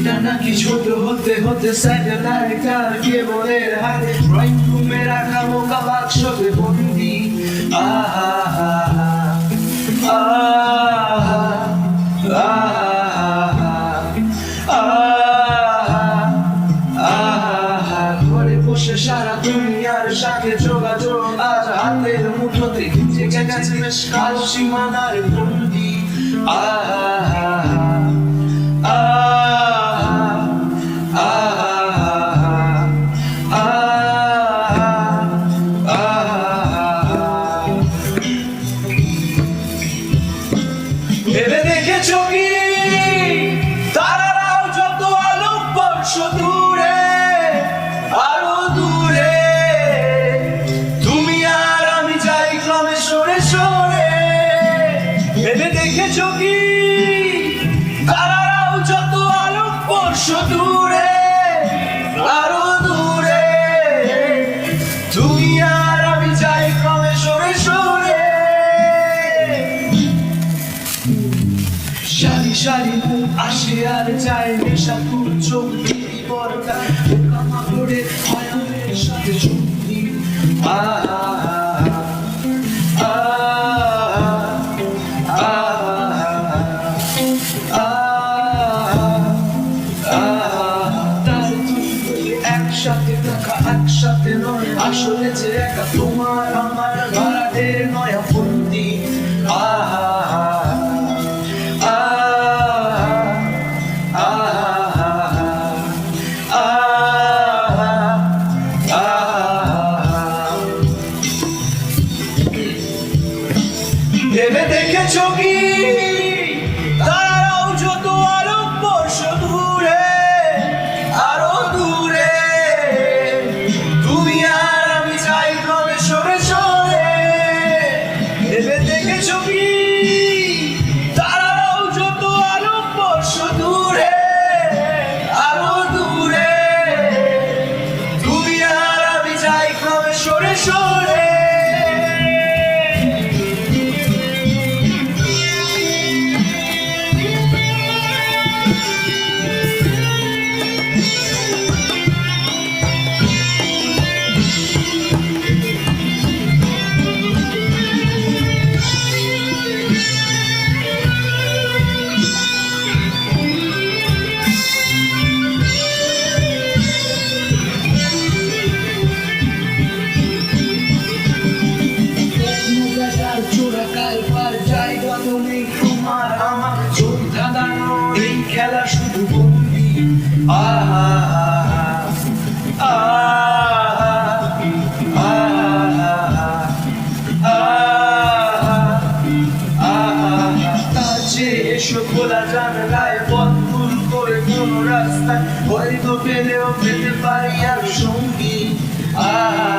এটা নাকি ছোট হতে হতে স্যাটেলাইট আর কেবলের হাতে ড্রয়িং রুমে রাখা মোকা বাক্সতে বন্দি। আহা আহা আহা ঘরে বসে সারা দুনিয়ার সাথে যোগাযোগ আজ হাতের মুঠোতে জেগে গেছে বেশ কাল সীমানার বন্দি। ভেবে দেখেছো কি তারারাও যত আলোক বর্ষ দূরে আরো দূরে, তুমি আর আমি যাই ক্রমে সরে সরে। ভেবে দেখেছো কি তারারাও যত আলোক বর্ষ দূরে আরো দূরে, তুমি আর আমি যাই ক্রমে সরে সরে। সারি সারি মুখ আসে আর যায় নেশাপুর চোখ দিদি বর্গা কামাগড়ে ভয়নের সাথে সঙ্গী। একসাথে থাকা একসাথে নয় আসলে যে একা তোমার আমার ভাড়াটের নয়া বন্দি। ভেবে দেখেছো কি তারাও যত আলোক বর্ষ দূরে আরো দূরে, তুমি আর আমি যাই ক্রমে সরে সরে। ভেবে দেখেছো কি তারাও যত আলোক বর্ষ দূরে আরো দূরে, তুমি আর আমি যাই ক্রমে সরে সরে। তোমার আমার চোখ ধাঁধানো এই খেলা শুধু বন্দি। আহা আহা কাছে এসো খোলা জানলায় পথ ভুল করে কোনো রাস্তায় হয়তো পেলেও পেতে পারি আর সঙ্গী। আহা